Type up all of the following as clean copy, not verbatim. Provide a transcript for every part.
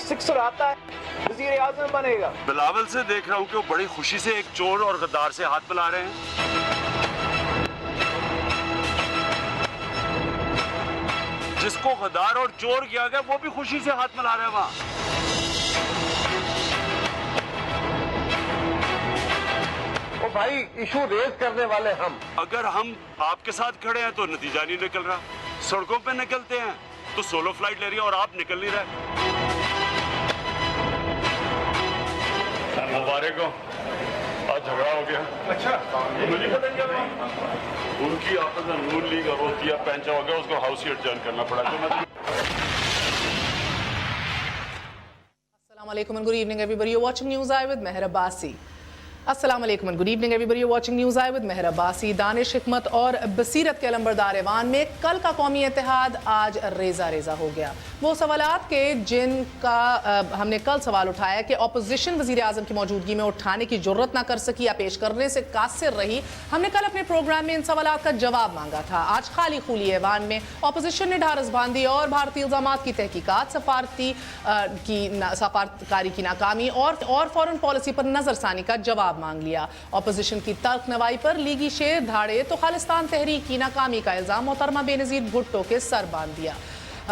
Sixer आता है वजीर आजम बनेगा। बिलावल से देख रहा हूँ कि वो बड़ी खुशी से एक चोर और गद्दार से हाथ मिला रहे हैं। जिसको गद्दार और चोर किया गया वो भी खुशी से हाथ मिला रहे हैं वहाँ। ओ भाई, इशू रेज करने वाले हम। अगर हम आपके साथ खड़े हैं तो नतीजा नहीं निकल रहा, सड़कों पे निकलते हैं तो सोलो फ्लाइट ले रही है और आप निकल नहीं रहे। मुबारक हो, आज झगड़ा हो गया। अच्छा, मुझे पता नहीं चला। उनकी आपस में नून लीग और वो किया पैंचा हो गया, उसको हाउस ही एडजर्न करना पड़ा। Assalamu alaikum and good evening everybody. You're watching News Eye with Meher Abbasi. अस्सलाम वालेकुम and good evening everybody, you watching news eye with Mehar Abbasi. दानिश, हिकमत और बसीरत के अलंबरदार ऐवान में कल का कौमी इत्तेहाद आज रेजा रेजा हो गया। वो सवालात के जिनका हमने कल सवाल उठाया कि अपोजिशन वज़ीर आज़म की मौजूदगी में उठाने की जुर्रत ना कर सकी या पेश करने से कासिर रही, हमने कल अपने प्रोग्राम में इन सवालात का जवाब मांगा था। आज खाली खुली ऐवान में अपोजिशन ने ढारस बांधी और भारतीय इल्ज़ामात की तहकीकात, सफारतकारी की नाकामी और फॉरेन पॉलिसी पर नजरसानी का जवाब मांग लिया। अपोजिशन की तल्ख नवाई पर लीगी शेर धाड़े तो खालिस्तान तहरीक की नाकामी का इल्जाम मोहतरमा बेनज़ीर भुट्टो के सर बांध दिया।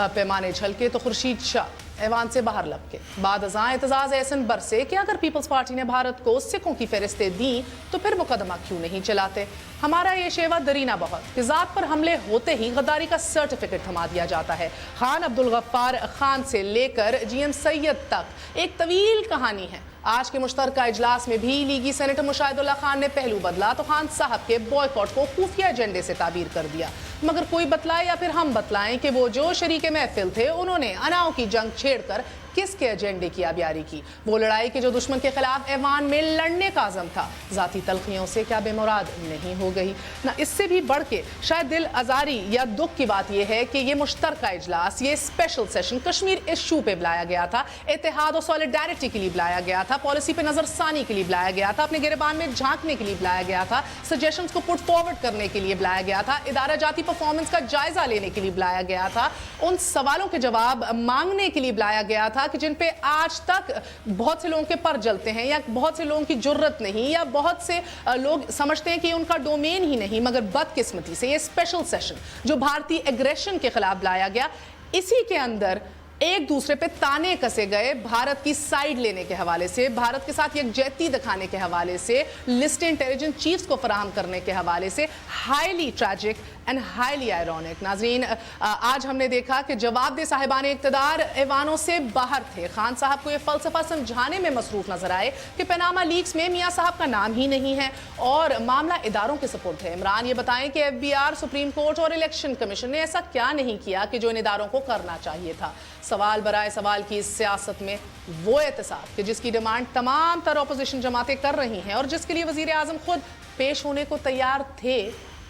पैमाने झलके तो खुर्शीद शाह ऐवान से बाहर लपके। बाद अज़ां एतजाज़ ऐसन बरसे कि अगर पीपल्स पार्टी ने भारत को सिखों की फहरिस्तें दी तो फिर मुकदमा क्यों नहीं चलाते। हमारा ये शेवा दरीना बहुत कि ज़ात पर हमले होते ही गद्दारी का सर्टिफिकेट थमा दिया जाता है। खान अब्दुल गफ्फार खान से लेकर GM सैयद तक एक तवील कहानी है। आज के मुश्तरका इजलास में भी लीगी सेनेटर मुशाहिदुल्लाह खान ने पहलू बदला तो खान साहब के बॉयकॉट को खुफिया एजेंडे से ताबीर कर दिया। मगर कोई बतलाए या फिर हम बतलाएं कि वो जो शरीके महफिल थे उन्होंने अनाओं की जंग छेड़कर किसके एजेंडे की आबियारी की। वो लड़ाई के जो दुश्मन के खिलाफ ऐवान में लड़ने का आज़म था, ज़ाती तलखियों से क्या बेमुराद नहीं हो गई। ना इससे भी बढ़ के शायद दिल आज़ारी या दुख की बात यह है कि ये मुश्तरका इजलास, ये स्पेशल सेशन कश्मीर इशू पे बुलाया गया था, इत्तेहाद और सॉलिडारिटी के लिए बुलाया गया था, पॉलिसी पे नजरसानी के लिए बुलाया गया था, अपने गिरबान में झांकने के लिए बुलाया गया था, सजेशंस को पुट फॉरवर्ड करने के लिए बुलाया गया था, इदारा जाती परफॉर्मेंस का जायजा लेने के लिए बुलाया गया था, उन सवालों के जवाब मांगने के लिए बुलाया गया था कि जिन पे आज तक बहुत से लोगों के पर जलते हैं या बहुत से लोगों की जुर्रत नहीं या बहुत से लोग समझते हैं कि उनका डोमेन ही नहीं। मगर बदकिस्मती से ये स्पेशल सेशन जो भारतीय एग्रेशन के खिलाफ बुलाया गया, इसी के अंदर एक दूसरे पे ताने कसे गए। भारत की साइड लेने के हवाले से, भारत के साथ यकजहती दिखाने के हवाले से, लिस्ट इंटेलिजेंस चीफ्स को फराहम करने के हवाले से, highly tragic and highly ironic. नाजरीन, आज हमने देखा कि जवाबदेह साहिबान इक़्तिदार ऐवानों से बाहर थे। खान साहब को यह फलसफा समझाने में मसरूफ नजर आए कि पनामा लीक्स में मियाँ साहब का नाम ही नहीं है और मामला इदारों के सपुर्द है। इमरान ये बताएं कि FBR, सुप्रीम कोर्ट और इलेक्शन कमीशन ने ऐसा क्या नहीं किया कि जो इन इदारों को करना चाहिए था। सवाल बराए सवाल की इस सियासत में वो एहतसाब कि जिसकी डिमांड तमाम तर अपोजिशन जमातें कर रही हैं और जिसके लिए वजीर आजम खुद पेश होने को तैयार थे,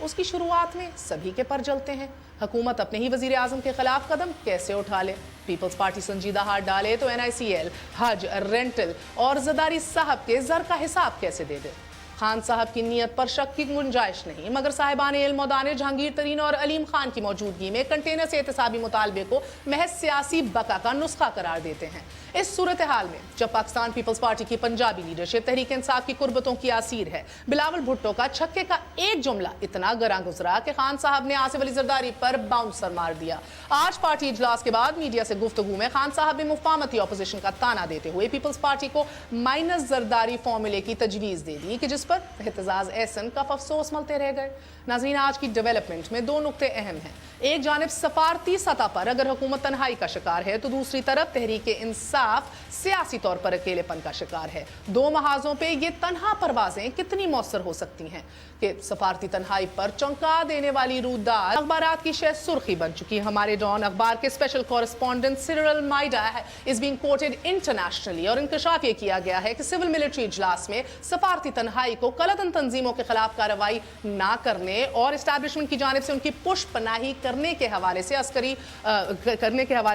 उसकी शुरुआत में सभी के पर जलते हैं। हुकूमत अपने ही वजीर आजम के खिलाफ कदम कैसे उठा ले। पीपल्स पार्टी संजीदा हाथ डाले तो NICL, हज, रेंटल और जदारी साहब के जर का हिसाब कैसे दे दे। खान साहब की नीयत पर शक की गुंजाइश नहीं, मगर साहिबान इल्म और दानिश जहांगीर तरीन और अलीम खान की मौजूदगी में कंटेनर से एहतसाबी मुतालबे को महज सियासी बका का नुस्खा करार देते हैं। इस सूरत हाल में जब पाकिस्तान पीपल्स पार्टी की पंजाबी लीडरशिप तहरीक इंसाफ की कुर्बतों की आसीर है, बिलावल भुट्टो का छक्के का एक जुमला इतना गरा गुजरा कि खान साहब ने आसिफ अली जरदारी पर बाउंसर मार दिया। आज पार्टी इजलास के बाद मीडिया से गुफ्तगू में खान साहब ने मुफाहमती अपोजिशन का ताना देते हुए पीपल्स पार्टी को माइनस जरदारी फॉर्मूले की तजवीज दे दी कि जिस पर एहतजाज एहसन कफ अफसोस मलते रह गए। नाज़रीन, आज की डेवलपमेंट में दो नुक्ते अहम हैं। एक जानिब सफारती सतह पर अगर हुकूमत तन्हाई का शिकार है तो दूसरी तरफ तहरीक इंसाफ सियासी तौर पर अकेलेपन का शिकार है। दो महाजों पे ये तन्हा परवाजें कितनी मौसर हो सकती हैं कि सफारती तन्हाई पर चौंका देने वाली रूदार अखबारात की शह सुर्खी बन चुकी है। हमारे डॉन अखबार के स्पेशल कॉरेस्पॉन्डेंट सिरिल माइडा इज बीइंग कोटेड इंटरनेशनली और इंकशाफ ये किया गया है कि सिविल मिलिट्री इजलास में सफारती तन्हाई को कलतन तंजीमों के खिलाफ कार्रवाई ना करने और एस्टैब्लिशमेंट की जानिब से उनकी पुष्पनाही करने के हवाले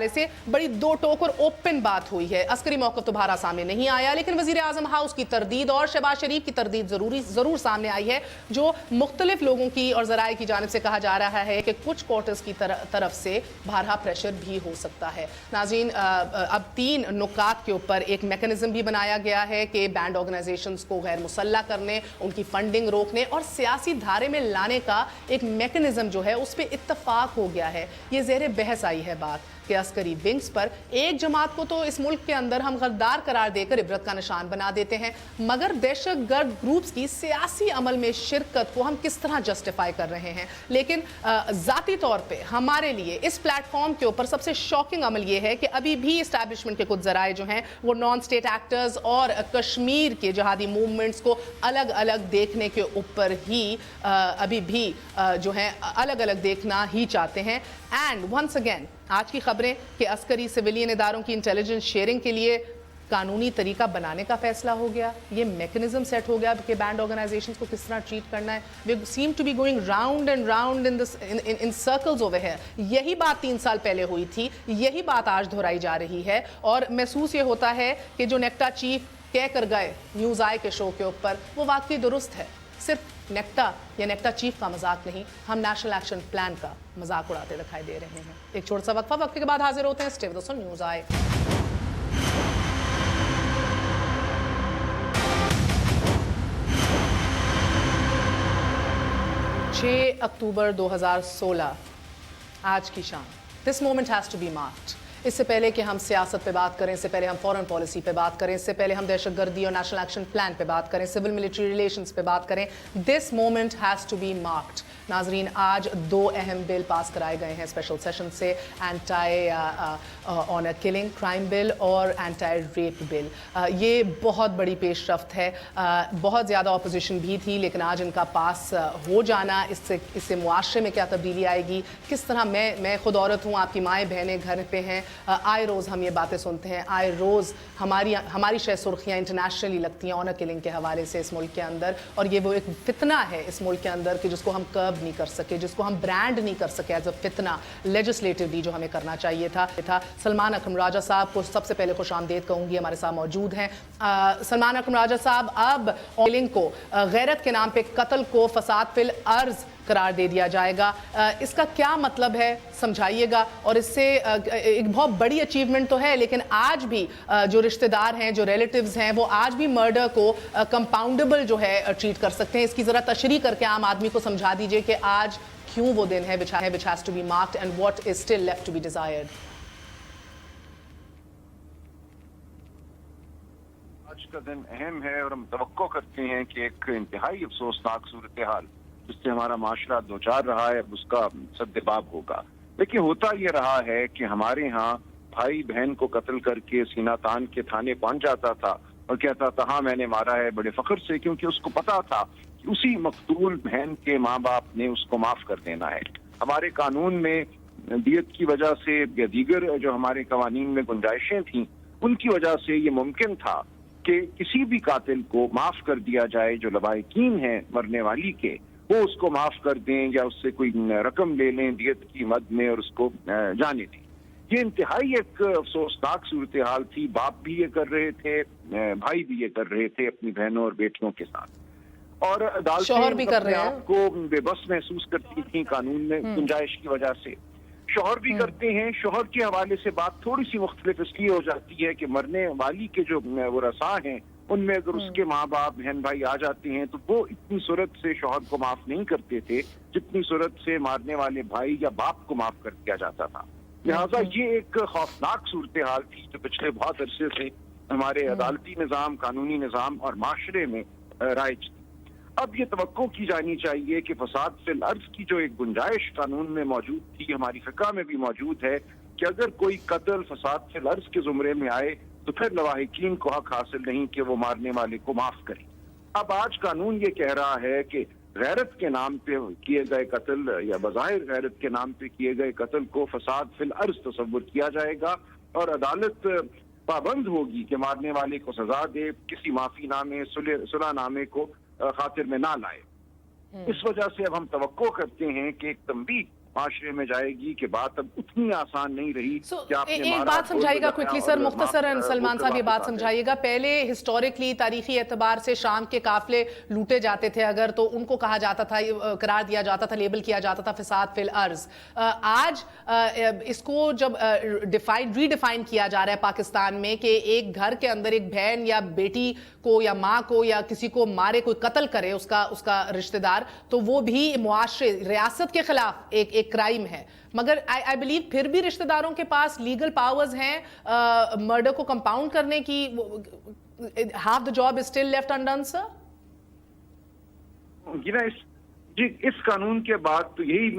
से बड़ी दो टोक और ओपन बात हुई हुई है। अस्करी मौक़िफ़ तो बाहर सामने नहीं आया, लेकिन वज़ीर आज़म हाउस की तरदीद और शहबाज शरीफ की तरदीद ज़रूर सामने आई है, जो मुख्तलिफ लोगों की और ज़राए की जानिब से कहा जा रहा है कि कुछ क्वार्टर्स की तरफ से बारहा प्रेशर भी हो सकता है। नाज़रीन, अब 3 नुकात के ऊपर एक मैकेनिज़्म भी बनाया गया है कि बैंड ऑर्गेनाइजेशंस को गैर मुसल्लह करने, उनकी फंडिंग रोकने और सियासी धारे में लाने का एक मैकेनिज़्म जो है उस पर इत्तफाक हो गया है। ये ज़ेरे बहस आई है बात कि अस्करी विंग्स पर एक जमात को तो इस मुल्क के अंदर हम गद्दार करार देकर इबरत का निशान बना देते हैं, मगर दहशतगर्द ग्रुप्स की सियासी अमल में शिरकत को हम किस तरह जस्टिफाई कर रहे हैं। लेकिन ज़ाती तौर पे हमारे लिए इस प्लेटफॉर्म के ऊपर सबसे शॉकिंग अमल ये है कि अभी भी इस्टेब्लिशमेंट के कुछ ज़राए जो हैं वो नॉन स्टेट एक्टर्स और कश्मीर के जहादी मूवमेंट्स को अलग अलग देखने के ऊपर ही अभी भी जो है अलग अलग देखना ही चाहते हैं। एंड वंस अगेन आज की खबरें कि अस्करी सिविलियन इदारों की इंटेलिजेंस शेयरिंग के लिए कानूनी तरीका बनाने का फैसला हो गया, ये मैकेनिज्म सेट हो गया कि बैंड ऑर्गेनाइजेशंस को किस तरह ट्रीट करना है। We seem to be going round and round in circles over here. यही बात 3 साल पहले हुई थी, यही बात आज दोहराई जा रही है और महसूस ये होता है कि जो नेक्टा चीफ कह कर गए न्यूज़ आई के शो के ऊपर वो वाकई दुरुस्त है। सिर्फ नेक्टा या नेक्टा चीफ का मजाक नहीं, हम नेशनल एक्शन प्लान का मजाक उड़ाते दिखाई दे रहे हैं। एक छोटा सा वक्फा, वक्फे के बाद हाजिर होते हैं। Stay with us on news eye. 6 October 2016 आज की शाम। This moment has to be marked. इससे पहले कि हम सियासत पे बात करें, इससे पहले हम फॉरेन पॉलिसी पे बात करें, इससे पहले हम दहशतगर्दी और नेशनल एक्शन प्लान पे बात करें, सिविल मिलिट्री रिलेशंस पे बात करें, this moment has to be marked. नाजरीन, आज 2 अहम बिल पास कराए गए हैं स्पेशल सेशन से, anti honour killing crime bill और एंटी रेप बिल। ये बहुत बड़ी पेशरफ्त है। बहुत ज़्यादा अपोजिशन भी थी, लेकिन आज इनका पास हो जाना, इससे मुआशरे में क्या तब्दीली आएगी, किस तरह मैं खुद औरत हूँ, आपकी माएँ बहनें घर पे हैं, आए रोज़ हम ये बातें सुनते हैं, आए रोज़ हमारी शायद सुर्खियाँ इंटरनेशनली लगती हैं ऑनर किलिंग के हवाले से इस मुल्क के अंदर। और ये वो एक फितना है इस मुल्क के अंदर कि जिसको हम कर्ब नहीं कर सके, जिसको हम ब्रांड नहीं कर सके एज अ फितना लेजिस्लेटिवली, जो हमें करना चाहिए था। सलमान अकरम राजा साहब को सबसे पहले खुश आमदेद कहूँगी, हमारे साथ मौजूद हैं। सलमान अकरम राजा साहब, अब किलिंग को गैरत के नाम पे कत्ल को फसाद फिल अर्ज करार दे दिया जाएगा, इसका क्या मतलब है समझाइएगा। और इससे एक बहुत बड़ी अचीवमेंट तो है, लेकिन आज भी जो रिश्तेदार हैं, जो रिलेटिव्स हैं, वो आज भी मर्डर को कंपाउंडेबल जो है ट्रीट कर सकते हैं। इसकी ज़रा तशरीह करके आम आदमी को समझा दीजिए कि आज क्यों वो दिन है which has to be marked and what is still left to be desired. आज का दिन अहम है और हम तवक्को करते हैं कि एक इंतहाई अफसोसनाक सूरत हाल जिससे हमारा माशरा दो चार रहा है उसका सद्देबाब होगा। लेकिन होता ये रहा है कि हमारे यहाँ भाई बहन को कत्ल करके सीना तान के थाने पहुंच जाता था और कहता था हाँ मैंने मारा है बड़े फख्र से, क्योंकि उसको पता था कि उसी मकतूल बहन के माँ बाप ने उसको माफ कर देना है। हमारे कानून में दियत की वजह से या दीगर जो हमारे कवानीन में गुंजाइशें थीं उनकी वजह से ये मुमकिन था कि किसी भी कातिल को माफ कर दिया जाए, जो लवाहिकीन है मरने वाली के वो उसको माफ कर दें या उससे कोई रकम ले लें दियत की मद में और उसको जाने दें। ये इंतहाई एक अफसोसनाक सूरत हाल थी। बाप भी ये कर रहे थे, भाई भी ये कर रहे थे अपनी बहनों और बेटियों के साथ, और शौहर भी कर रहे हैं। आपको बेबस महसूस करती थी कानून में गुंजाइश की वजह से। शौहर भी करते हैं। शौहर के हवाले से बात थोड़ी सी मुख्तलिफ इसलिए हो जाती है कि मरने वाली के जो वो रसा हैं उनमें अगर उसके माँ बाप बहन भाई आ जाते हैं तो वो इतनी सूरत से शौहर को माफ नहीं करते थे जितनी सूरत से मारने वाले भाई या बाप को माफ कर दिया जाता था। लिहाजा ये एक खौफनाक सूरत हाल थी जो पिछले बहुत अरसे से हमारे अदालती निज़ाम, कानूनी निज़ाम और माशरे में राइज थी। अब ये तवक्को की जानी चाहिए कि फसाद फिल अर्ज की जो एक गुंजाइश कानून में मौजूद थी, हमारी फ़िक़्ह में भी मौजूद है कि अगर कोई कत्ल फसाद फिल अर्ज के ज़ुमरे में आए तो फिर लवाहिकीन को हक हासिल नहीं कि वो मारने वाले को माफ करें। अब आज कानून ये कह रहा है कि गैरत के नाम पे किए गए कत्ल या बज़ाहिर गैरत के नाम पे किए गए कत्ल को फसाद फिल अर्ज तस्वुर किया जाएगा और अदालत पाबंद होगी कि मारने वाले को सजा दे, किसी माफी नामे सुलह नामे को खातिर में ना लाए। इस वजह से अब हम तवक्को करते हैं कि एक तंबीह معاشरे में जाएगी कि बात अब उतनी आसान नहीं रही कि आपने एक मारा, बात समझाइएगा ढोल क्विकली बजाया सर, और मुख्तसरन सलमान होकर साहब ये वापस बात आ गए। समझाइएगा। पहले हिस्टोरिकली तारीखी एतबार से शाम के काफले लूटे जाते थे अगर, तो उनको कहा जाता था, करार दिया जाता था, लेबल किया जाता था फिसाद फिल अर्ज। आज इसको जब रीडिफाइन किया जा रहा है पाकिस्तान में कि एक घर के अंदर एक बहन या बेटी को या माँ को या किसी को मारे, कोई कत्ल करे उसका रिश्तेदार, तो वो भी मुआशरे रियासत के खिलाफ एक क्राइम है। मगर आई बिलीव फिर भी रिश्तेदारों के पास लीगल पावर्स हैं मर्डर को कंपाउंड करने की। Half the job is still left undone sir. इस कानून के बाद तो यही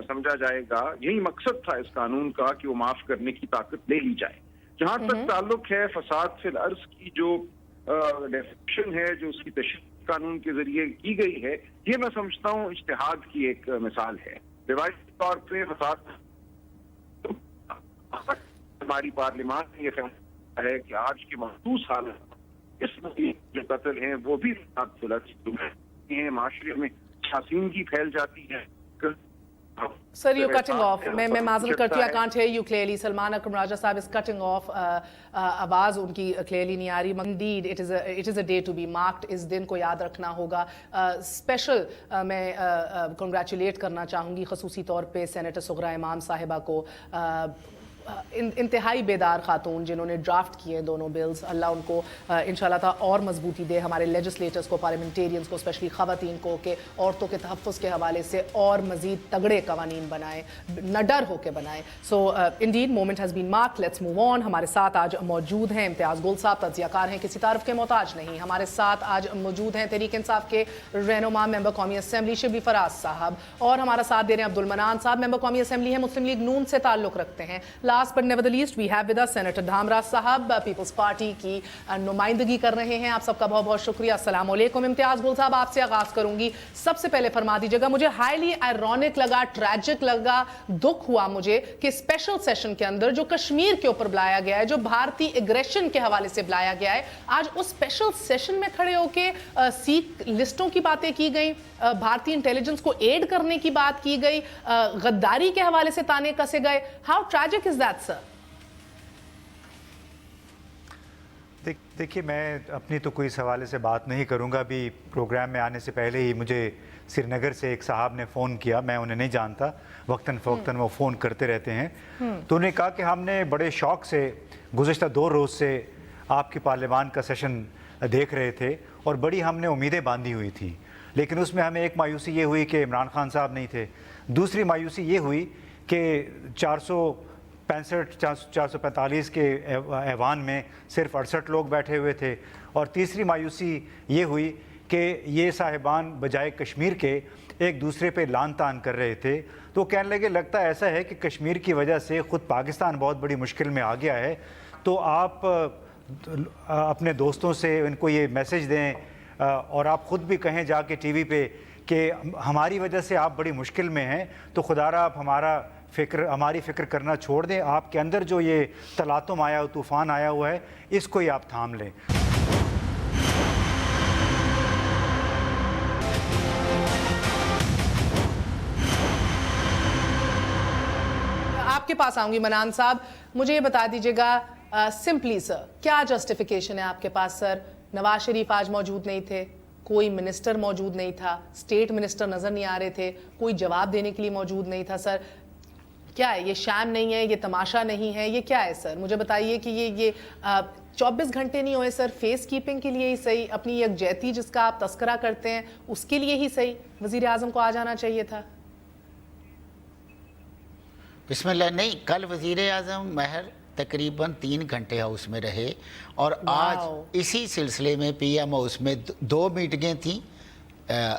समझा जाएगा, यही मकसद था इस कानून का कि वो माफ करने की ताकत ले ली जाए। जहां तक ताल्लुक है फसाद फिल अर्ज की जो डेफिनेशन है, जो उसकी तशरीह कानून के जरिए की गई है, ये मैं समझता हूँ इज्तिहाद की एक मिसाल है। रिवायती तौर पे फसाद हमारी पार्लियामान ने यह फैसला है कि आज की महसूस हालत इस जो कत्ल हैं वो भी फसाद फिल अर्ज हैं। माशरे में शासीनगी फैल जाती है। Sir, you're cutting off. मैं माजरत करती हूँ, I can't hear you clearly. Salman Akram Raja साहब is cutting off. आवाज़ उनकी clearly नहीं आ रही. Indeed, it is a day to be marked. इस दिन को याद रखना होगा. Special मैं congratulate करना चाहूँगी ख़ुसूसी तौर पे सेनेटर सुगरा इमाम साहिबा को, इंतहाई बेदार खातून जिन्होंने ड्राफ्ट किए दोनों बिल्स। अल्लाह उनको इंशाल्लाह ताला और मजबूती दे, हमारे लेजिस्लेटर्स को, पार्लियामेंटेरियंस को, स्पेशली ख़वातीन को, कि औरतों के तहफ़्फ़ुज़ के हवाले से और मज़ीद तगड़े कवानीन बनाएं, नडर होकर बनाएं। So indeed moment has been mark. Let's move on. हमारे साथ आज मौजूद हैं इम्तियाज़ गुल साहब, तज़ियाकार हैं, किसी तारफ़ के मोहताज नहीं। हमारे साथ आज मौजूद हैं तहरीक इंसाफ के रहनुमा मेंबर कौमी असम्बली शिबली फराज साहब, और हमारा साथ दे रहे हैं अब्दुल मनान साहब, मेंबर कौमी असम्बली हैं, मुस्लिम लीग नून से ताल्लुक़ रखते हैं। Last but never the least we have with us senator Dhamra साहब, पीपल्स पार्टी की नुमाइंदगी कर रहे हैं। आप सबका बहुत बहुत शुक्रिया। अस्सलाम वालेकुम। इम्तियाज़ गुल साहब, आपसे आगाज़ करूंगी। सबसे पहले फरमा दीजिएगा, मुझे हाईली आयरॉनिक लगा, ट्रैजिक लगा, दुख हुआ मुझे कि स्पेशल सेशन के अंदर जो कश्मीर के ऊपर बुलाया गया है, जो भारतीय एग्रेशन के हवाले से बुलाया गया है, आज उस स्पेशल सेशन में खड़े होकर सीख लिस्टों की बातें की गई, भारतीय इंटेलिजेंस को एड करने की बात की गई, गद्दारी के हवाले से ताने कसे गए। How tragic is that sir? देखिए, मैं अपनी तो कोई इस हवाले से बात नहीं करूंगा। अभी प्रोग्राम में आने से पहले ही मुझे श्रीनगर से एक साहब ने फ़ोन किया, मैं उन्हें नहीं जानता, वक्तन फ़वक्तन वो फ़ोन करते रहते हैं, तो उन्होंने कहा कि हमने बड़े शौक़ से गुज़िश्ता 2 रोज़ से आपकी पार्लियामान का सेशन देख रहे थे और बड़ी हमने उम्मीदें बांधी हुई थी, लेकिन उसमें हमें एक मायूसी ये हुई कि इमरान खान साहब नहीं थे। दूसरी मायूसी ये हुई कि 445 के ऐवान में सिर्फ 68 लोग बैठे हुए थे, और तीसरी मायूसी ये हुई कि ये साहिबान बजाय कश्मीर के एक दूसरे पे लान तान कर रहे थे। तो कहने लगे लगता ऐसा है कि कश्मीर की वजह से ख़ुद पाकिस्तान बहुत बड़ी मुश्किल में आ गया है, तो आप अपने दोस्तों से इनको ये मैसेज दें और आप ख़ुद भी कहें जाके टीवी पे कि हमारी वजह से आप बड़ी मुश्किल में हैं, तो खुदारा आप हमारी फ़िक्र करना छोड़ दें, आपके अंदर जो ये तलातुम आया, तूफ़ान आया हुआ है, इसको ही आप थाम लें। आपके पास आऊंगी मनान साहब, मुझे ये बता दीजिएगा सिंपली सर, क्या जस्टिफिकेशन है आपके पास सर? नवाज शरीफ आज मौजूद नहीं थे, कोई मिनिस्टर मौजूद नहीं था, स्टेट मिनिस्टर नजर नहीं आ रहे थे, कोई जवाब देने के लिए मौजूद नहीं था सर। क्या है ये? शैम नहीं है, ये तमाशा नहीं है, ये क्या है सर? मुझे बताइए कि ये 24 घंटे नहीं हुए सर, फेस कीपिंग के लिए ही सही, अपनी यकजहती जिसका आप तस्करा करते हैं उसके लिए ही सही वजीर आजम को आ जाना चाहिए था। बिस्मिल्लाह, नहीं, कल वजीर आजम महर तकरीबन 3 घंटे हाउस में रहे, और आज इसी सिलसिले में PM हाउस में 2 मीटिंगें थीं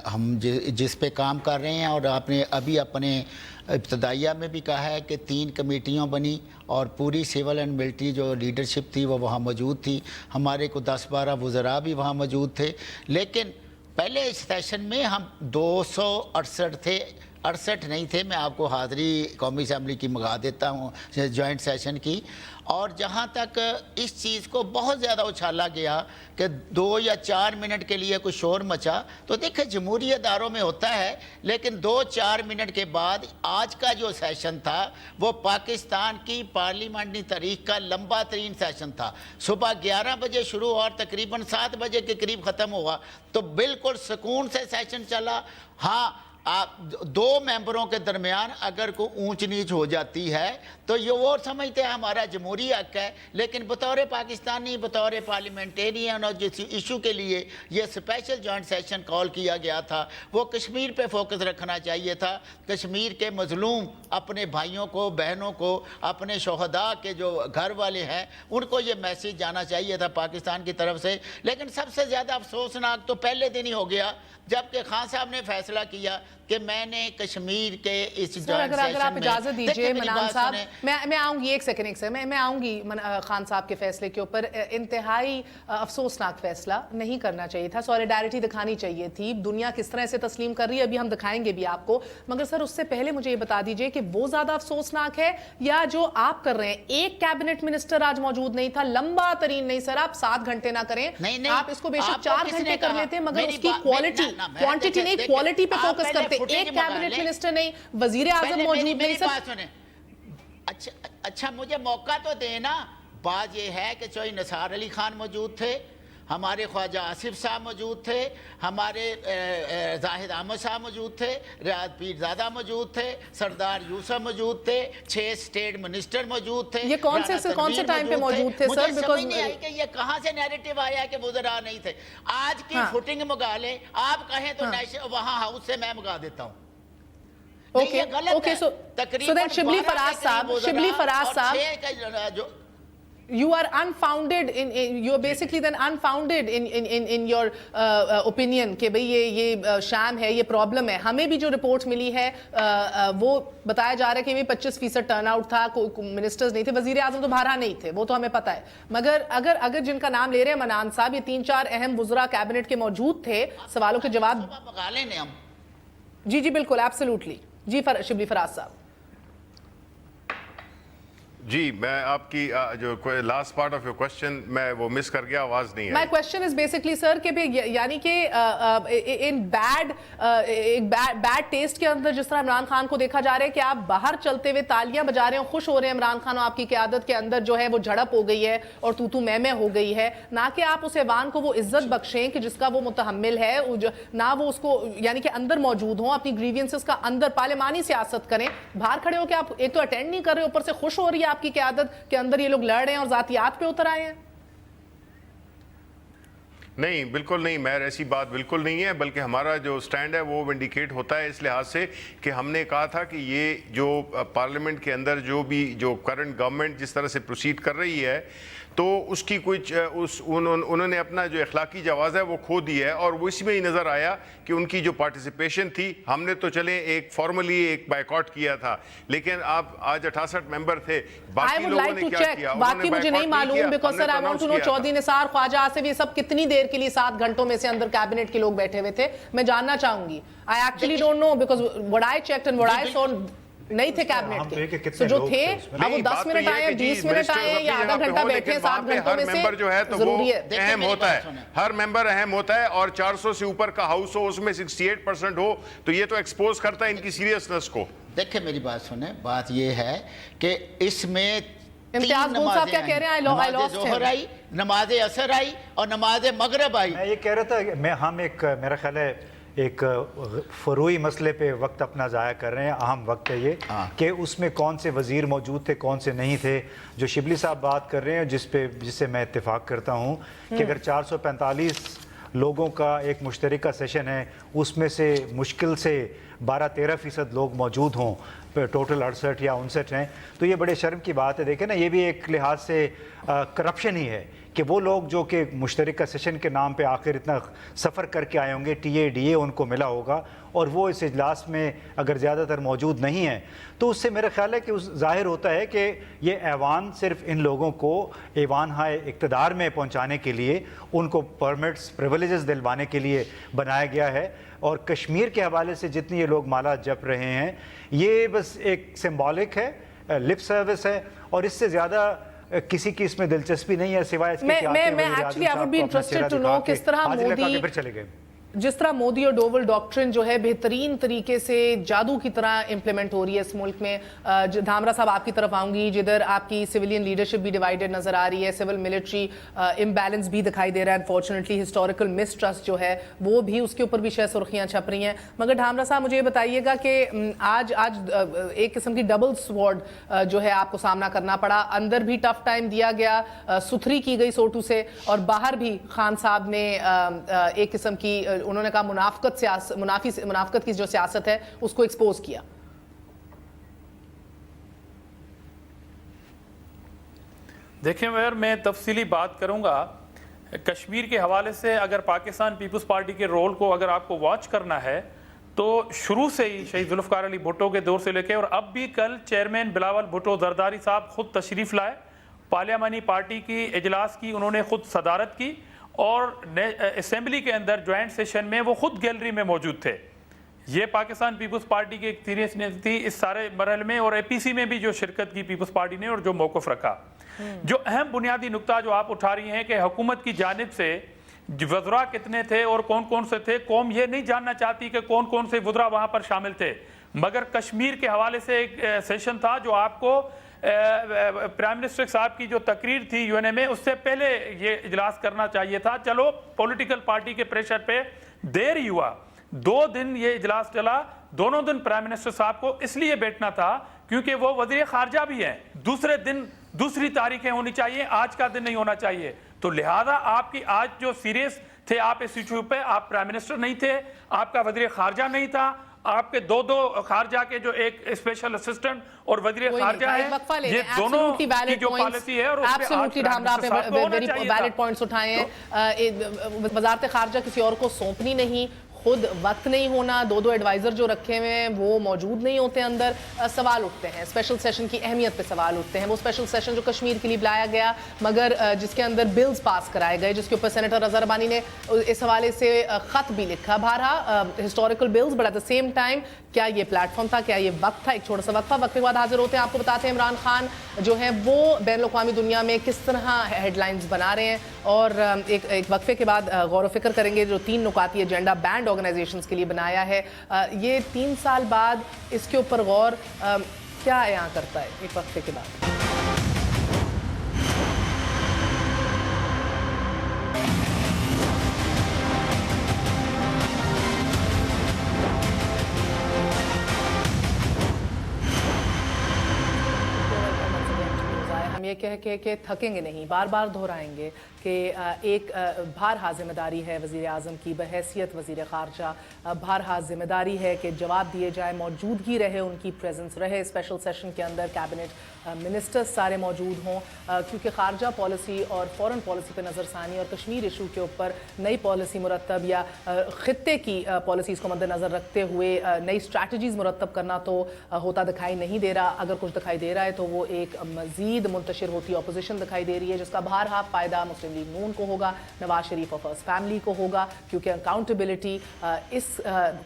हम जिस पे काम कर रहे हैं, और आपने अभी अपने इब्तदाइया में भी कहा है कि 3 कमेटियाँ बनी और पूरी सिविल एंड मिलिट्री जो लीडरशिप थी वो वहाँ मौजूद थी, हमारे को 10-12 वज़रा भी वहाँ मौजूद थे। लेकिन पहले इस सेशन में हम 268 थे 68 नहीं थे। मैं आपको हाज़री कौमी असम्बली की मंगा देता हूँ, जॉइंट सेशन की। और जहाँ तक इस चीज़ को बहुत ज़्यादा उछाला गया कि 2 या 4 मिनट के लिए कुछ शोर मचा, तो देखिए जमहूरी अदारों में होता है, लेकिन 2-4 मिनट के बाद आज का जो सेशन था वो पाकिस्तान की पार्लियामेंट्री तारीख का लंबा तरीन सेशन था। सुबह 11 बजे शुरू और तकरीबन 7 बजे के करीब ख़त्म हुआ, तो बिल्कुल सुकून से सेशन चला। हाँ, आप 2 मेंबरों के दरमियान अगर कोई ऊंच नीच हो जाती है तो ये वो समझते हैं हमारा जमहूरी हक है, लेकिन बतौर पाकिस्तानी, बतौर पार्लियामेंटेरियन और जिस इशू के लिए ये स्पेशल जॉइंट सेशन कॉल किया गया था वो कश्मीर पे फोकस रखना चाहिए था। कश्मीर के मजलूम अपने भाइयों को, बहनों को, अपने शोहदा के जो घर वाले हैं उनको ये मैसेज जाना चाहिए था पाकिस्तान की तरफ से। लेकिन सबसे ज़्यादा अफसोसनाक तो पहले दिन ही हो गया जबकि खान साहब ने फैसला किया कि मैंने कश्मीर के इस जॉइंट सेशन में, अगर आप इजाज़त दीजिए मनान साहब, मैं आऊँगी एक सेकंड से, मैं आऊँगी खान साहब के फैसले के ऊपर। इंतहाई अफसोसनाक फैसला नहीं करना चाहिए था, सॉलिडारिटी दिखानी चाहिए थी। दुनिया किस तरह से तस्लीम कर रही है अभी हम दिखाएंगे भी आपको, मगर सर उससे पहले मुझे ये बता दीजिए कि वो ज़्यादा अफसोसनाक है या जो आप कर रहे हैं? एक कैबिनेट मिनिस्टर आज मौजूद नहीं था, लंबा तरीन नहीं सर, आप 7 घंटे ना करें, आप इसको बेशक 4 घंटे कर लेते, मगर उसकी क्वांटिटी नहीं, क्वालिटी पे फोकस करते। एक कैबिनेट मिनिस्टर नहीं, वजीर आजम मौजूद नहीं सर। अच्छा मुझे मौका तो देना। बात ये है कि चौधरी निसार अली खान मौजूद थे, हमारे ख्वाजा आसिफ साहब मौजूद थे, हमारे जाहिद अहमद साहब मौजूद थे, रियाज पीरजादा मौजूद थे, सरदार यूसुफ मौजूद थे, 6 स्टेट मिनिस्टर मौजूद थे। ये कौन से टाइम पे मौजूद थे सर? समझ नहीं आई कि ये कहाँ से नैरेटिव आया कि वज़रा नहीं थे। आज की फुटिंग मंगा लें, आप कहें तो वहाँ हाउस से मैं मंगा देता हूँ। Okay, so that Shibli Faraz साहब, you are unfounded you are basically then unfounded in your opinion कि भाई ये शैम है, ये प्रॉब्लम है। हमें भी जो रिपोर्ट मिली है वो बताया जा रहा है कि भी 25% टर्नआउट था, कोई मिनिस्टर्स नहीं थे, वजीर आजम तो बारह नहीं थे, वो तो हमें पता है। मगर अगर जिनका नाम ले रहे हैं मनान साहब, ये 3-4 अहम वुज़रा कैबिनेट के मौजूद थे, सवालों के जवाब मंगा लेने हम। जी बिल्कुल, एब्सोल्युटली जी। शिबली फराज साहब जी, मैं आपकी जो last part of your question मैं वो मिस कर गया, आवाज नहीं आई। My question is basically sir कि यानी कि इन बैड टेस्ट के अंदर जिस तरह इमरान खान को देखा जा रहा है कि आप बाहर चलते हुए तालियां बजा रहे हो, खुश हो रहे हैं इमरान खान और आपकी क़यादत के अंदर जो है वो झड़प हो गई है और तू मैं हो गई है, ना कि आप उस ऐवान को वो इज्जत बख्शें कि जिसका वो मुतहम्मिल है, ना वो उसको यानी कि अंदर मौजूद हों, अपनी ग्रीवियंसेस का अंदर पार्लिमानी सियासत करें। बाहर खड़े हो के आप एक तो अटेंड नहीं कर रहे, ऊपर से खुश हो रही है आपकी क़यादत के अंदर ये लोग लड़ रहे हैं और ज़ातियात पे उतर आए हैं। नहीं, बिल्कुल नहीं, मैं ऐसी बात बिल्कुल नहीं है, बल्कि हमारा जो स्टैंड है वो विंडिकेट होता है इस लिहाज से कि हमने कहा था कि ये जो पार्लियामेंट के अंदर जो करंट गवर्नमेंट जिस तरह से प्रोसीड कर रही है तो उसकी कुछ उन्होंने अपना जो अखलाकी जवाज़ है वो खो दिया है, और वो इसमें ही नज़र आया कि उनकी जो पार्टिसिपेशन थी, हमने तो चले एक फॉर्मली एक बायकॉट किया था, लेकिन आप आज 68 मेंबर थे, बाकी लोगों ने क्या किया बाकी मुझे नहीं मालूम, because sir I want to know Chaudhry Nisar, Khawaja Asif, ये सब कितनी देर के लिए 7 घंटों में से अंदर कैबिनेट के लोग बैठे हुए थे, मैं जानना चाहूंगी। I actually don't know because what I checked and what I saw नहीं थे कैबिनेट के, तो जो थे अब वो 10 मिनट आए, 20 मिनट आए या आधा घंटा बैठे, 7 घंटों में से जो है तो वो अहम होता है, हर मेंबर अहम होता है, और 400 से ऊपर का हाउस हो, उसमें 68% हो, तो ये तो एक्सपोज करता है इनकी सीरियसनेस को। देखिए मेरी बात सुने, बात ये है कि इसमें इम्तियाज गुल साहब क्या कह रहे हैं? नमाज असर आई और नमाज मगरब आई। मैं ये कह रहा था हम मेरा ख्याल है एक फरूई मसले पे वक्त अपना ज़ाया कर रहे हैं, अहम वक्त है ये कि उसमें कौन से वज़ीर मौजूद थे, कौन से नहीं थे। जो शिबली साहब बात कर रहे हैं जिससे मैं इत्तेफाक करता हूँ कि अगर 445 लोगों का एक मुश्तरका सेशन है, उसमें से मुश्किल से 12-13% लोग मौजूद हों, टोटल 68 या 59 हैं, तो ये बड़े शर्म की बात है। देखें ना, ये भी एक लिहाज से करप्शन ही है کہ وہ لوگ جو کہ مشترکہ سیشن کے نام پہ آخر اتنا سفر کر کے آئے ہوں گے, ٹی اے ڈی اے ان کو ملا ہوگا اور وہ اس اجلاس میں اگر زیادہ تر موجود نہیں ہیں, تو اس سے میرا خیال ہے کہ ظاہر ہوتا ہے کہ یہ ایوان صرف ان لوگوں کو ایوان ہائے اقتدار میں پہنچانے کے لیے, ان کو پرمٹس پریویلیجز دلوانے کے لیے بنایا گیا ہے. اور کشمیر کے حوالے سے جتنی یہ لوگ مالا جپ رہے ہیں, یہ بس ایک سمبولک ہے, لپ سروس ہے, اور اس سے زیادہ کسی کی اس میں دلچسپی نہیں ہے سوائے اس کے کہ میں actually I would be interested to know کس طرح مودی پھر چلے گئے. جس طرح مودی اور ڈوول ڈاکٹرن جو ہے بہترین طریقے سے جادو کی طرح امپلیمنٹ ہو رہی ہے اس ملک میں. دھامرا صاحب آپ کی طرف آؤں گی, جدھر آپ کی سویلین لیڈرشپ بھی ڈیوائیڈڈ نظر آ رہی ہے, سول ملٹری امبیلنس بھی دکھائی دے رہا ہے, انفارچونیٹلی ہسٹوریکل مسٹرسٹ جو ہے وہ بھی, اس کے اوپر بھی شاید سرخیاں چھپ رہی ہیں. مگر دھامرا صاحب مجھے یہ بتائیے گا کہ آج ایک قسم کی ڈبل سوارڈ جو ہے آپ کو سامنا کرنا پڑا, اندر بھی ٹف ٹائم دیا گیا, ستھری کی گئی سوٹو سے, اور باہر بھی خان صاحب نے ایک قسم کی انہوں نے کہا منافقت کی جو سیاست ہے اس کو ایکسپوز کیا. دیکھیں اگر میں تفصیلی بات کروں گا کشمیر کے حوالے سے, اگر پاکستان پیپلز پارٹی کے رول کو اگر آپ کو واچ کرنا ہے تو شروع سے ہی شہید ذوالفقار علی بھٹو کے دور سے لے کے, اور اب بھی کل چیئرمین بلاول بھٹو زرداری صاحب خود تشریف لائے, پارلیمانی پارٹی کی اجلاس کی انہوں نے خود صدارت کی, اور اسمبلی کے اندر جوائنٹ سیشن میں وہ خود گیلری میں موجود تھے. یہ پاکستان پیپلز پارٹی کی ایک سیریسنس تھی اس سارے مرحلے میں, اور اے پی سی میں بھی جو شرکت کی پیپلز پارٹی نے اور جو موقف رکھا. جو اہم بنیادی نقطہ جو آپ اٹھا رہی ہیں کہ حکومت کی جانب سے وزراء کتنے تھے اور کون کون سے تھے, قوم یہ نہیں جاننا چاہتی کہ کون کون سے وزراء وہاں پر شامل تھے, مگر کشمیر کے حوالے سے ایک سیشن تھا جو آپ کو پرائم منسٹر صاحب کی جو تقریر تھی یو این اے میں, اس سے پہلے یہ اجلاس کرنا چاہیے تھا. چلو پولیٹیکل پارٹی کے پریشر پہ دیر ہی ہوا, 2 دن یہ اجلاس چلا. دونوں دن پرائم منسٹر صاحب کو اس لیے بیٹھنا تھا کیونکہ وہ وزیر خارجہ بھی ہیں, دوسرے دن دوسری تاریخیں ہونی چاہیے, آج کا دن نہیں ہونا چاہیے. تو لہذا آپ کی آج جو سیریس تھے آپ اس ایشو پہ, آپ پرائم منسٹر نہیں تھے, آپ کا وزیر خارجہ نہیں تھا, آپ کے دو خارجہ کے جو ایک اسپیشل اسسٹنٹ اور وزیر خارجہ ہیں, یہ دونوں کی جو پالیسی ہے, اور اس پہ آج ویلڈ پوائنٹس اٹھائے ہیں. وزارت خارجہ کسی اور کو سونپنی نہیں, خود وقت نہیں ہونا, 2 ایڈوائزر جو رکھے ہوئے ہیں وہ موجود نہیں ہوتے اندر. سوال اٹھتے ہیں اسپیشل سیشن کی اہمیت پہ, سوال اٹھتے ہیں. وہ اسپیشل سیشن جو کشمیر کے لیے بلایا گیا مگر جس کے اندر بلز پاس کرائے گئے, جس کے اوپر سینیٹر اظہر ربانی نے اس حوالے سے خط بھی لکھا. بہرحال historical bills, but at the same time کیا یہ پلیٹ فارم تھا, کیا یہ وقت تھا؟ ایک چھوٹا سا وقفہ, وقفے کے بعد حاضر ہوتے ہیں. آپ کو بتاتے ہیں عمران خان جو ہیں وہ بین الاقوامی دنیا میں کس طرح ہیڈ لائنز بنا رہے ہیں, اور ایک وقفے کے بعد غور و فکر کریں گے جو 3 نکاتی ایجنڈا بینڈ آرگنائزیشنز کے لیے بنایا ہے. یہ 3 سال بعد اس کے اوپر غور کیا یہاں کرتا ہے؟ ایک وقفے کے بعد. ہم یہ کہہ کہ تھکیں گے نہیں, بار بار دہرائیں گے کہ ایک بھارہا ذمہ داری ہے وزیر اعظم کی بحیثیت وزیر خارجہ, بھارہا ذمہ داری ہے کہ جواب دیے جائے, موجودگی رہے, ان کی پریزنس رہے اسپیشل سیشن کے اندر, کیبنٹ منسٹرز سارے موجود ہوں, کیونکہ خارجہ پالیسی اور فورن پالیسی پہ نظر ثانی اور کشمیر ایشو کے اوپر نئی پالیسی مرتب یا خطے کی پالیسیز کو مد نظر رکھتے ہوئے نئی اسٹریٹجیز مرتب کرنا تو ہوتا دکھائی نہیں دے رہا. اگر کچھ دکھائی دے رہا ہے تو وہ ایک مزید منتشر ہوتی اپوزیشن دکھائی دے رہی ہے, جس کا بہرحال فائدہ مسلم لیگ نون کو ہوگا, نواز شریف اور فرسٹ فیملی کو ہوگا, کیونکہ اکاؤنٹیبلٹی اس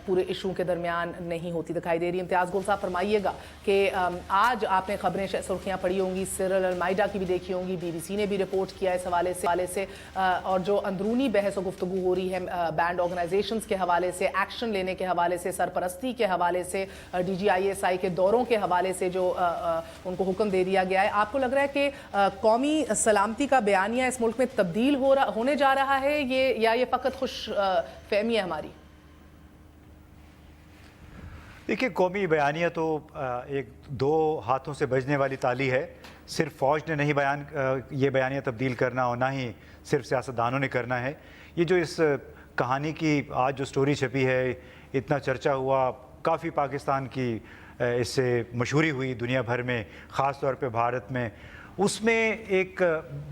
پورے ایشو کے درمیان نہیں ہوتی دکھائی دے رہی. امتیاز گل صاحب فرمائیے گا کہ آج آپ نے خبریں سرخیاں پڑھی ہوں گی, سیرل المائیڈا کی بھی دیکھی ہوں گی, بی بی سی نے بھی رپورٹ کیا اس حوالے سے, اور جو اندرونی بحث و گفتگو ہو رہی ہے بینڈ آرگنائزیشنز کے حوالے سے, ایکشن لینے کے حوالے سے, سرپرستی کے حوالے سے, D G I S I کے دوروں کے حوالے سے جو ان کو حکم دے دیا گیا ہے. آپ کو لگ رہا ہے کہ قومی سلامتی کا بیانیہ اس ملک میں تبدیل ہونے جا رہا ہے یا یہ فقط خوش فہمی ہے ہماری؟ دیکھیے, قومی بیانیہ تو ایک 2 ہاتھوں سے بجنے والی تالی ہے. صرف فوج نے نہیں یہ بیانیہ تبدیل کرنا, اور نہ ہی صرف سیاستدانوں نے کرنا ہے. یہ جو اس کہانی کی آج جو سٹوری چھپی ہے, اتنا چرچا ہوا, کافی پاکستان کی اس سے مشہوری ہوئی دنیا بھر میں, خاص طور پہ بھارت میں, اس میں ایک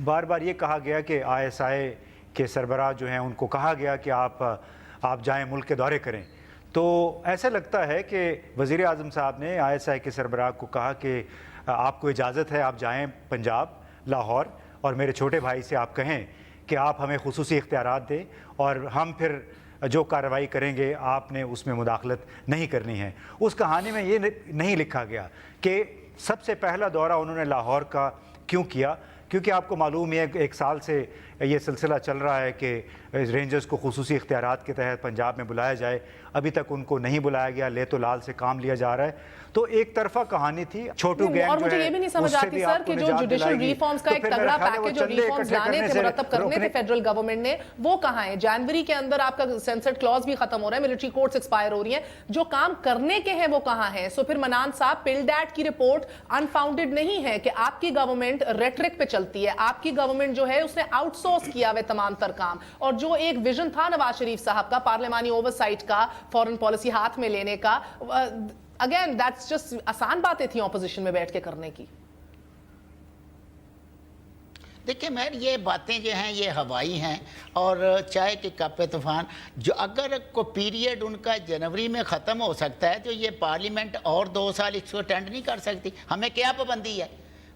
بار بار یہ کہا گیا کہ ISI کے سربراہ جو ہیں ان کو کہا گیا کہ آپ جائیں ملک کے دورے کریں. تو ایسا لگتا ہے کہ وزیر اعظم صاحب نے ISI کے سربراہ کو کہا کہ آپ کو اجازت ہے آپ جائیں پنجاب لاہور اور میرے چھوٹے بھائی سے آپ کہیں کہ آپ ہمیں خصوصی اختیارات دیں اور ہم پھر جو کارروائی کریں گے آپ نے اس میں مداخلت نہیں کرنی ہے. اس کہانی میں یہ نہیں لکھا گیا کہ سب سے پہلا دورہ انہوں نے لاہور کا کیوں کیا, کیونکہ آپ کو معلوم ہے کہ 1 سال سے یہ سلسلہ چل رہا ہے کہ رینجرز کو خصوصی اختیارات کے تحت پنجاب میں بلایا جائے. ابھی تک ان کو نہیں بلایا گیا, لے تو لال سے کام لیا جا رہا ہے. تو ایک طرفہ کہانی تھی. چھوٹو گینگ اور مجھے یہ بھی نہیں سمجھ آتی سر کہ جو جوڈیشل ریفارمز کا ایک تگڑا پیکیج جو ریفارمز لانے تھے مرتب کرنے تھے فیڈرل گورنمنٹ نے, وہ کہاں ہیں؟ جنوری کے اندر آپ کا سینسر کلوز بھی ختم ہو رہا ہے, ملٹری کورٹس ایکسپائر ہو رہی ہیں, جو کام کرنے کے ہیں وہ کہاں ہیں؟ سو پھر منان صاحب پلڈیٹ کی رپورٹ انفاؤنڈڈ نہیں ہے کہ آپ کی گورنمنٹ ریٹرک پہ چلتی ہے. آپ کی گورنمنٹ جو ہے اس نے آؤٹ سورس کیا ہوئے تمام تر کام, اور جو ایک ویژن تھا نواز شریف صاحب کا پارلیمانی اوورسائٹ کا, فورن پالیسی ہاتھ میں لینے کا, اگین دیٹس جسٹ آسان باتیں تھیں اپوزیشن میں بیٹھ کے کرنے کی. دیکھیں مہر, یہ باتیں جو ہیں یہ ہوائی ہیں اور چائے کے کپ طوفان. جو اگر کوئی پیریڈ ان کا جنوری میں ختم ہو سکتا ہے تو یہ پارلیمنٹ اور 2 سال اس کو اٹینڈ نہیں کر سکتی. ہمیں کیا پابندی ہے؟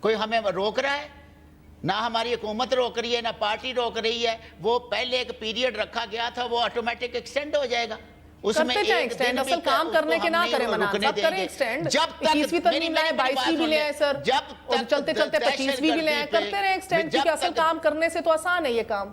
کوئی ہمیں روک رہا ہے؟ نہ ہماری حکومت روک رہی ہے, نہ پارٹی روک رہی ہے. وہ پہلے ایک پیریڈ رکھا گیا تھا, وہ آٹومیٹک ایکسٹینڈ ہو جائے گا. اس میں ایک دن اصل کام کرنے کے نہ کریں منان صاحب, کریں ایکسٹینڈ. جب تک 21ویں ترمیم لائیں 22ویں بھی لے آئے سر, اور چلتے چلتے 25ویں بھی لے آئے, کرتے رہیں ایکسٹینڈ, کیونکہ اصل کام کرنے سے تو آسان ہے یہ کام.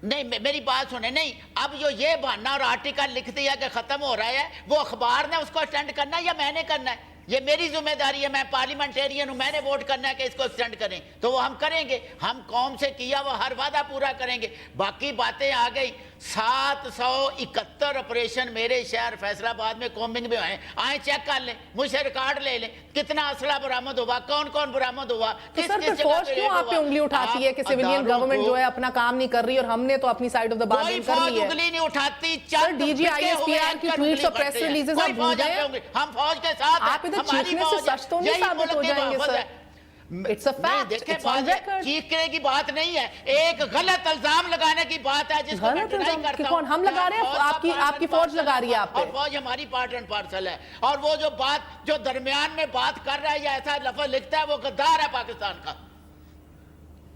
نہیں میری بات سنیں, نہیں اب جو یہ بہانہ اور آرٹیکل لکھ دیا کہ ختم ہو رہا ہے, وہ اخبار نے اس کو ایکسٹینڈ کرنا ہے یا میں نے کرنا ہے؟ یہ میری ذمہ داری ہے, میں پارلیمنٹیرین ہوں, میں نے ووٹ کرنا ہے کہ اس کو ایکسٹینڈ کریں, تو وہ ہم کریں گے. ہم قوم سے کیا وہ ہر وعدہ پورا کریں گے. باقی باتیں آ گئی. 771 آپریشن میرے شہر فیصل آباد میں کومبنگ میں آئیں چیک کر لیں, مجھ سے ریکارڈ لے لیں, کتنا اسلحہ برآمد ہوا, کون کون برآمد ہوا. تو سر پھر فوج کیوں آپ پہ انگلی اٹھاتی ہے کہ سیویلین گورنمنٹ جو ہے اپنا کام نہیں کر رہی اور ہم نے تو اپنی سائیڈ آف دا بارگین کر لی ہے؟ کوئی فوج انگلی نہیں اٹھاتی. سر ڈی جی ISPR کی ٹویٹس اور پریس ریلیزز آپ بھول گئے. ہم فوج کے ساتھ ہیں, آپ ادھر چیخنے سے سچ تو نہیں ثابت ہو جائیں گے سر. It's a fact. It's on record. چیخنے کی بات نہیں ہے, ایک غلط الزام لگانے کی بات ہے جس کو میں ڈینائی کرتا ہوں. کون ہم لگا رہے ہیں؟ آپ کی فوج لگا رہی ہے آپ پہ. اور فوج ہماری پارٹ اینڈ پارسل ہے, اور وہ جو بات جو درمیان میں بات کر رہا ہے یا ایسا لفظ لکھتا ہے وہ غدار ہے پاکستان کا.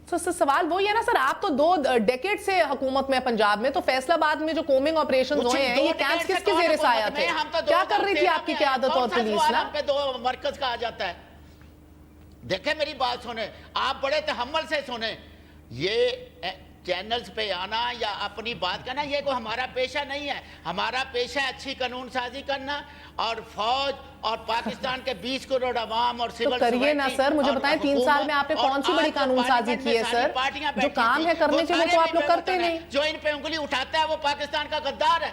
تو سوال وہی ہے نا سر, آپ تو 2 ڈیکیڈ سے حکومت میں پنجاب میں, تو فیصل آباد میں جو کومنگ آپریشنز ہوئے ہیں یہ کیمپس کس کے زیر سایہ تھے؟ کیا کر رہی تھی آپ کی قیادت اور پولیس نا؟ پہ 2 مرکز کہا جاتا ہے. دیکھیں میری بات سنیں, آپ بڑے تحمل سے سنیں. یہ چینلز پہ آنا یا اپنی بات کرنا یہ کوئی ہمارا پیشہ نہیں ہے. ہمارا پیشہ ہے اچھی قانون سازی کرنا, اور فوج اور پاکستان کے 20 کروڑ عوام اور سول سوسائٹی. تو کریے نا سر, مجھے بتائیں 3 سال میں آپ نے کون سی بڑی قانون سازی کی ہے سر؟ جو کام ہے کرنے کے وہ تو آپ لوگ کرتے نہیں. جو ان پہ انگلی اٹھاتا ہے وہ پاکستان کا غدار ہے.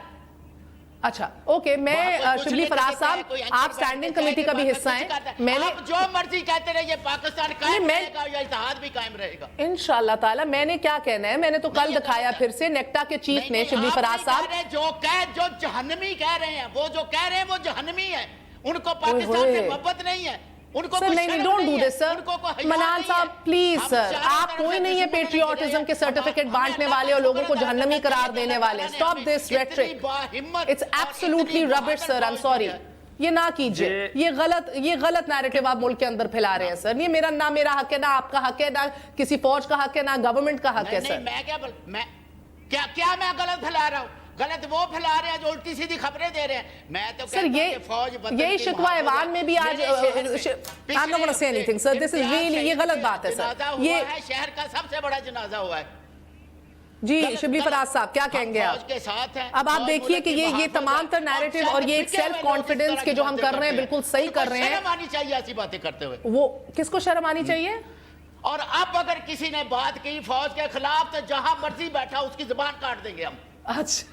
اچھا اوکے, میں شبلی فراز صاحب آپ سٹینڈنگ کمیٹی کا بھی حصہ ہیں. میں نے جو مرضی کہتے رہے, یہ پاکستان قائم رہے گا یا اتحاد بھی قائم رہے گا انشاءاللہ تعالی. میں نے کیا کہنا ہے, میں نے تو کل دکھایا پھر سے نیکٹا کے چیف نے شبلی فراز صاحب جو جہنمی کہہ رہے ہیں, وہ جو کہہ رہے ہیں وہ جہنمی ہے. ان کو پاکستان سے محبت نہیں ہے, سر نہیں, ڈونٹ ڈو دس سر. منان صاحب پلیز سر, آپ کوئی نہیں ہے پیٹریوٹزم کے سرٹیفکیٹ بانٹنے والے اور لوگوں کو جہنمی قرار دینے والے. Stop this rhetoric, it's absolutely rubbish sir, I am sorry. یہ نہ کیجئے, یہ غلط نیریٹو آپ ملک کے اندر پھیلا رہے ہیں سر. یہ نہ میرا حق ہے, نہ آپ کا حق ہے, نہ کسی فوج کا حق ہے, نہ گورنمنٹ کا حق ہے سر. میں کیا میں غلط پھیلا رہا ہوں؟ غلط وہ پھیلا رہے ہیں جو الٹی سیدھی خبریں دے رہے ہیں. میں تو سر یہی شکوہ ایوان میں بھی آج I'm not gonna say anything sir, this is really, یہ غلط بات ہے سر. یہ شہر کا سب سے بڑا جنازہ ہوا ہے. جی شبلی فراز صاحب کیا کہیں گے آپ؟ اب آپ دیکھیے کہ یہ تمام تر نیریٹو اور یہ ایک سیلف کانفیڈنس کے جو ہم کر رہے ہیں بالکل صحیح کر رہے ہیں. شرم آنی چاہیے ایسی باتیں کرتے ہوئے. وہ کس کو شرم آنی چاہیے؟ اور اب اگر کسی نے بات کی فوج کے خلاف تو جہاں مرضی بیٹھا اس کی زبان کاٹ دیں گے ہم. اچھا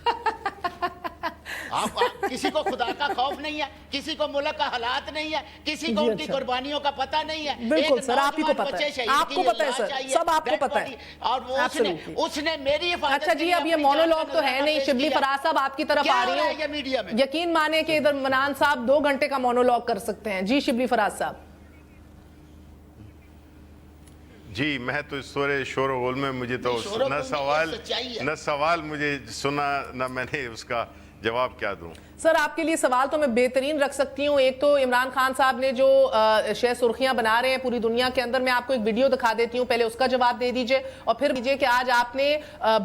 کسی کو خدا کا خوف نہیں ہے, کسی کو ملک کا حالات نہیں ہے, کسی کو ان کی قربانیوں کا پتہ نہیں ہے. بالکل سر, آپ ہی کو پتہ ہے, آپ کو پتہ ہے سر, سب آپ کو پتہ ہے. اور اس نے میری حفاظت. اچھا جی, اب یہ مونولوگ تو ہے نہیں. شبلی فراز صاحب آپ کی طرف آ رہی ہے میڈیا میں, یقین مانے کہ ادھر منان صاحب 2 گھنٹے کا مونولوگ کر سکتے ہیں. جی شبلی فراز صاحب. جی میں تو اس سورے شور و غول میں مجھے تو نہ سوال مجھے سنا نہ میں نے اس کا جواب کیا دوں. سر آپ کے لیے سوال تو میں بہترین رکھ سکتی ہوں. ایک تو عمران خان صاحب نے جو شہ سرخیاں بنا رہے ہیں پوری دنیا کے اندر, میں آپ کو ایک ویڈیو دکھا دیتی ہوں, پہلے اس کا جواب دے دیجئے اور پھر دیجئے کہ آج آپ نے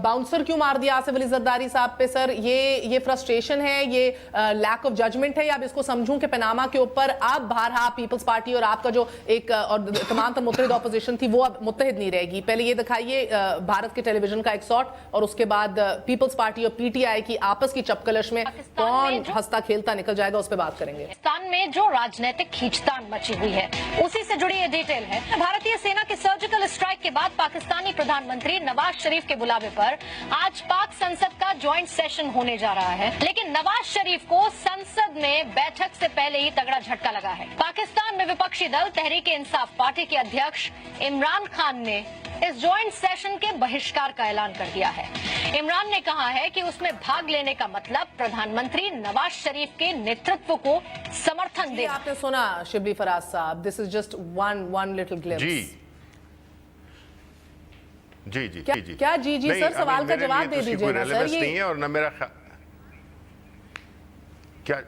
باؤنسر کیوں مار دیا آصف علی زرداری صاحب پہ. سر یہ فرسٹریشن ہے, یہ لیک آف ججمنٹ ہے, یا اب اس کو سمجھوں کہ پاناما کے اوپر اب بہرحال پیپلز پارٹی اور آپ کا جو ایک اور تمام تر متحد اپوزیشن تھی وہ اب متحد نہیں رہے گی. پہلے یہ دکھائیے بھارت کے ٹیلی ویژن کا ایک شاٹ اور اس کے بعد پیپلز پارٹی اور پی ٹی آئی کی آپس کی چپکلش میں کون ہنستا کھیلتا نکل جائے گا, اس پہ بات کریں گے. پاکستان میں جو راجنیتک کھینچتان مچی ہوئی ہے اسی سے جڑی یہ ڈیٹیل ہے. بھارتی سینا کے سرجیکل اسٹرائک کے بعد پاکستانی پردھان منتری نواز شریف کے بلاوے پر آج پاک سنسد کا جوائنٹ سیشن ہونے جا رہا ہے, لیکن نواز شریف کو سنسد میں بیٹھک سے پہلے ہی تگڑا جھٹکا لگا ہے. پاکستان میں وپکشی دل تحریک انصاف پارٹی کے ادھیکش عمران خان نے اس جوائنٹ سیشن کے بہشکار کا اعلان کر دیا ہے. عمران نے کہا ہے کہ اس میں بھاگ لینے کا مطلب پردھان منتری نواز شریف کے نیترتو کو سمرتھن دینا. آپ نے سنا شبلی فراز صاحب, this is just one little glimpse. جی کیا جی سر سوال کا جواب دے دیجیے نا سر. نہیں ہے اور نہ میرا کیا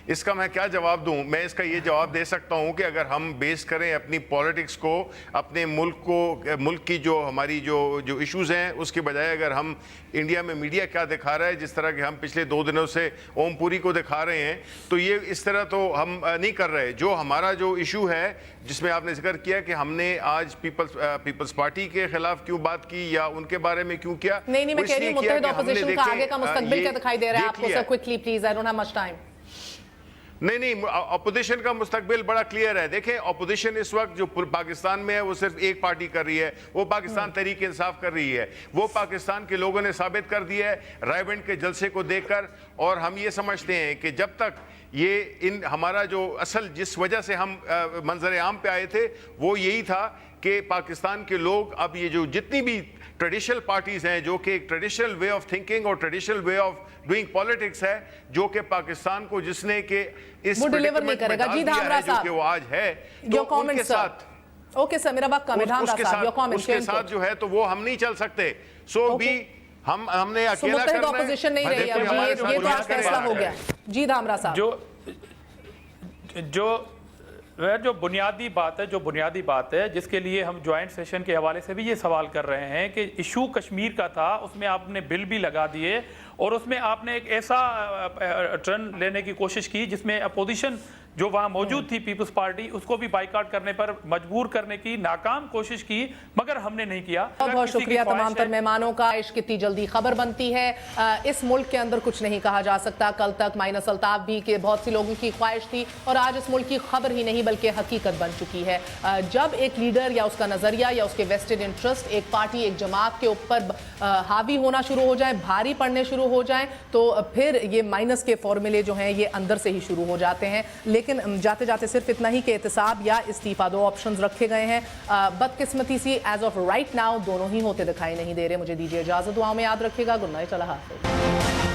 اس کا میں کیا جواب دوں. میں اس کا یہ جواب دے سکتا ہوں کہ اگر ہم بیس کریں اپنی پولیٹکس کو, اپنے ملک کی جو ہماری جو ایشوز ہیں اس کے بجائے اگر ہم انڈیا میں میڈیا کیا دکھا رہا ہے, جس طرح کہ ہم پچھلے 2 دنوں سے اوم پوری کو دکھا رہے ہیں, تو یہ اس طرح تو ہم نہیں کر رہے. جو ہمارا جو ایشو ہے جس میں آپ نے ذکر کیا کہ ہم نے آج پیپلز پارٹی کے خلاف کیوں بات کی یا ان کے بارے میں کیوں کیا, نہیں میں کہہ رہی ہوں متحد اپوزیشن کا آگے کا مستقبل کیا دکھائی دے رہا ہے آپ کو. Sir quickly please, I don't have much time. نہیں اپوزیشن کا مستقبل بڑا کلیئر ہے. دیکھیں اپوزیشن اس وقت جو پاکستان میں ہے وہ صرف ایک پارٹی کر رہی ہے, وہ پاکستان تحریک انصاف کر رہی ہے. وہ پاکستان کے لوگوں نے ثابت کر دیا ہے رائے بینڈ کے جلسے کو دیکھ کر, اور ہم یہ سمجھتے ہیں کہ جب تک ہمارا جو اصل جس وجہ سے ہم منظر عام پہ آئے تھے وہ یہی تھا کہ پاکستان کے لوگ اب یہ جو جتنی بھی ٹریڈیشنل پارٹیز ہیں جو کہ ایک ٹریڈیشنل وے آف تھنکنگ اور traditional way of doing politics ہے, جو کہ پاکستان کو جس نے کہ اس پریڈکمنٹ میں ڈال دیا ہے جو کہ وہ آج ہے, تو ان کے ساتھ اوکے سر میرا وقت کم ہے, دھامرا صاحب your comments. اس کے ساتھ جو ہے تو وہ ہم نہیں چل سکتے. سو بھی ہم نے اکیلا کرنا ہے. متحد اپوزیشن نہیں رہی اب, یہ تو آج فیصلہ ہو گیا. جی دھامرا صاحب, جو بنیادی بات ہے جس کے لیے ہم جوائنٹ سیشن کے حوالے سے بھی یہ سوال کر رہے ہیں کہ ایشو کشمیر کا تھا, اس میں آپ نے بل بھی لگا دیے اور اس میں آپ نے ایک ایسا ٹرن لینے کی کوشش کی جس میں اپوزیشن جو وہاں موجود تھی پیپلز پارٹی, اس کو بھی بائیکاٹ کرنے پر مجبور کرنے کی ناکام کوشش کی, مگر ہم نے نہیں کیا. بہت شکریہ تمام تر مہمانوں کا. کتنی جلدی خبر بنتی ہے. اس ملک کے اندر کچھ نہیں کہا جا سکتا. کل تک مائنس الطاف بھی کہ بہت سی لوگوں کی خواہش تھی, اور آج اس ملک کی خبر ہی نہیں بلکہ حقیقت بن چکی ہے. جب ایک لیڈر یا اس کا نظریہ یا اس کے ویسٹڈ انٹرسٹ ایک پارٹی ایک جماعت کے اوپر حاوی ہونا شروع ہو جائیں, بھاری پڑنے شروع ہو جائیں, تو پھر یہ مائنس کے فارمولے جو ہیں یہ اندر سے ہی شروع ہو جاتے ہیں. لیکن جاتے جاتے صرف اتنا ہی کہ احتساب یا استعفیٰ 2 آپشنز رکھے گئے ہیں. بدقسمتی ایز آف رائٹ ناؤ دونوں ہی ہوتے دکھائی نہیں دے رہے. مجھے دیجیے اجازت, دعاؤں میں یاد رکھیے گا. گڈ نائٹ, اللہ حافظ.